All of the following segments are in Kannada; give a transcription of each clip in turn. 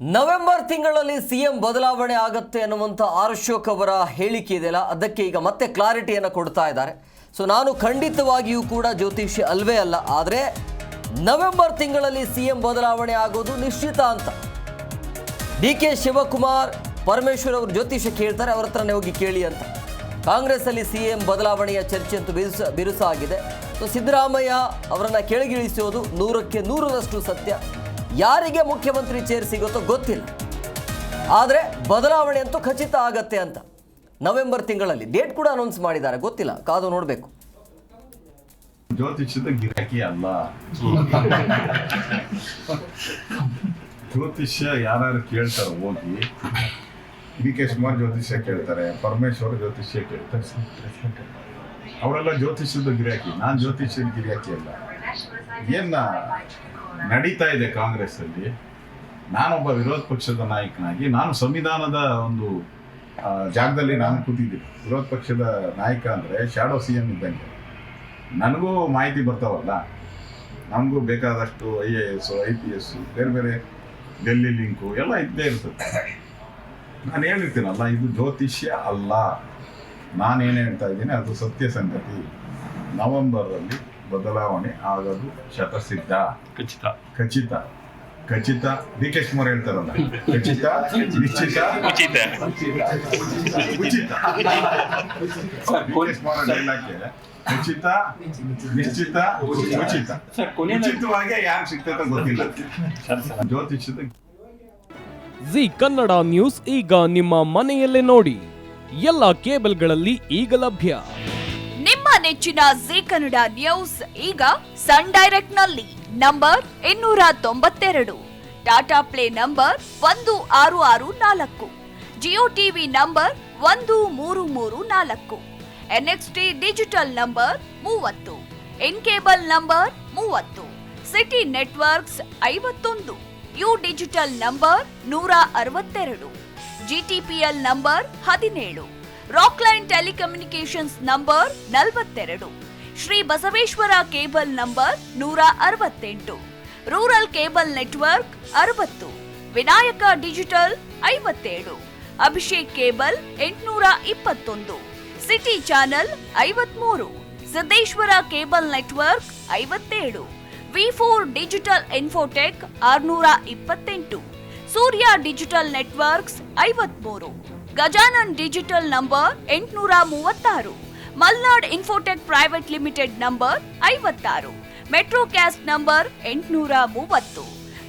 ನವೆಂಬರ್ ತಿಂಗಳಲ್ಲಿ ಸಿಎಂ ಬದಲಾವಣೆ ಆಗುತ್ತೆ ಅನ್ನುವಂಥ ಅಶೋಕ್ ಅವರ ಹೇಳಿಕೆ ಇದೆಯಲ್ಲ, ಅದಕ್ಕೆ ಈಗ ಮತ್ತೆ ಕ್ಲಾರಿಟಿಯನ್ನು ಕೊಡ್ತಾ ಇದ್ದಾರೆ. ಸೊ ನಾನು ಖಂಡಿತವಾಗಿಯೂ ಕೂಡ ಜ್ಯೋತಿಷಿ ಅಲ್ವೇ ಅಲ್ಲ, ಆದರೆ ನವೆಂಬರ್ ತಿಂಗಳಲ್ಲಿ ಸಿಎಂ ಬದಲಾವಣೆ ಆಗೋದು ನಿಶ್ಚಿತ ಅಂತ ಡಿ.ಕೆ. ಶಿವಕುಮಾರ್ ಪರಮೇಶ್ವರ್ ಅವರು ಜ್ಯೋತಿಷ್ಯ ಕೇಳ್ತಾರೆ, ಅವ್ರ ಹತ್ರನೇ ಹೋಗಿ ಕೇಳಿ ಅಂತ. ಕಾಂಗ್ರೆಸ್ಸಲ್ಲಿ ಸಿಎಂ ಬದಲಾವಣೆಯ ಚರ್ಚೆ ಅಂತೂ ಬಿರುಸಾಗಿದೆ. ಸೊ ಸಿದ್ದರಾಮಯ್ಯ ಅವರನ್ನು ಕೆಳಗಿಳಿಸೋದು 100ಕ್ಕೆ 100ರಷ್ಟು ಸತ್ಯ. ಯಾರಿಗೆ ಮುಖ್ಯಮಂತ್ರಿ ಚೇರ್ ಸಿಗುತ್ತೋ ಗೊತ್ತಿಲ್ಲ, ಆದರೆ ಬದಲಾವಣೆ ಅಂತೂ ಖಚಿತ ಆಗತ್ತೆ ಅಂತ ನವೆಂಬರ್ ತಿಂಗಳಲ್ಲಿ ಡೇಟ್ ಕೂಡ ಅನೌನ್ಸ್ ಮಾಡಿದ್ದಾರೆ. ಗೊತ್ತಿಲ್ಲ, ಕಾದು ನೋಡಬೇಕು. ಜ್ಯೋತಿಷ್ಯದ ಗಿರಾಕಿ ಅಲ್ಲ. ಜ್ಯೋತಿಷ್ಯ ಯಾರು ಕೇಳ್ತಾರೆ ಹೋಗಿ, ಡಿ.ಕೆ. ಶಿವಕುಮಾರ್ ಜ್ಯೋತಿಷ್ಯ ಕೇಳ್ತಾರೆ, ಪರಮೇಶ್ವರ್ ಜ್ಯೋತಿಷ್ಯ ಕೇಳ್ತಾರೆ. ಅವರೆಲ್ಲ ಜ್ಯೋತಿಷ್ಯದ ಗಿರಾಕಿ. ನಾನು ಜ್ಯೋತಿಷ್ಯದ ಗಿರಾಕಿ ಅಲ್ಲ. ಏನ ನಡೀತಾ ಇದೆ ಕಾಂಗ್ರೆಸ್ ಅಲ್ಲಿ, ನಾನೊಬ್ಬ ವಿರೋಧ ಪಕ್ಷದ ನಾಯಕನಾಗಿ ನಾನು ಸಂವಿಧಾನದ ಒಂದು ಜಾಗದಲ್ಲಿ ನಾನು ಕೂತಿದ್ದೀನಿ. ವಿರೋಧ ಪಕ್ಷದ ನಾಯಕ ಅಂದರೆ ಶಾಡೋ ಸಿ.ಎಂ ಇದ್ದಂಗೆ. ನನಗೂ ಮಾಹಿತಿ ಬರ್ತಾವಲ್ಲ, ನಮಗೂ ಬೇಕಾದಷ್ಟು IAS, IPS, ಬೇರೆ ಬೇರೆ ಡೆಲ್ಲಿ ಲಿಂಕು ಎಲ್ಲ ಇದ್ದೇ ಇರ್ತದೆ. ನಾನು ಹೇಳಿರ್ತೀನಲ್ಲ, ಇದು ಜ್ಯೋತಿಷ್ಯ ಅಲ್ಲ. ನಾನೇನು ಹೇಳ್ತಾ ಇದ್ದೀನಿ ಅದು ಸತ್ಯ ಸಂಗತಿ. ನವೆಂಬರಲ್ಲಿ ಬದಲಾವಣೆ ಆಗೋದು ಶತಸಿದ್ಧ, ಖಚಿತ. ಡಿ.ಕೆ. ಶಿವಕುಮಾರ್ ಹೇಳ್ತಾರಲ್ಲ, ಖಚಿತ, ನಿಶ್ಚಿತ, ಉಚಿತ. ಖಚಿತ, ನಿಶ್ಚಿತ, ಉಚಿತ. ಉಚಿತವಾಗಿ ಯಾರು ಸಿಗ್ತೈತೆ ಗೊತ್ತಿಲ್ಲ. ಜ್ಯೋತಿಷದ ಜಿ ಕನ್ನಡ ನ್ಯೂಸ್ ಈಗ ನಿಮ್ಮ ಮನೆಯಲ್ಲೇ ನೋಡಿ. ಎಲ್ಲ ಕೇಬಲ್ಗಳಲ್ಲಿ ಈಗ ಲಭ್ಯ. ನಿಮ್ಮ ನೆಚ್ಚಿನ ಜಿ ಕನ್ನಡ ನ್ಯೂಸ್ ಈಗ ಸನ್ ಡೈರೆಕ್ಟ್ ನಲ್ಲಿ number 292, Tata play number 1664, Jio TV number 1334, NXT digital number 30, in cable number 30, city networks 51, U digital number 162, GTPL number 17, Rockline telecommunications number 42, Shri Basaveshwara cable number 168, rural cable network 60, Vinayaka digital 57, Abhishek cable 821, city channel 53, Siddeshwara cable network 57, V4 digital Infotech 628, Surya digital networks 53, Gajanan digital number 836, Malnad infotech private limited number 56, metrocast number 830,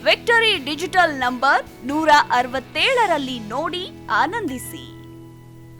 victory digital number 167ರಲ್ಲಿ ನೋಡಿ ಆನಂದಿಸಿ.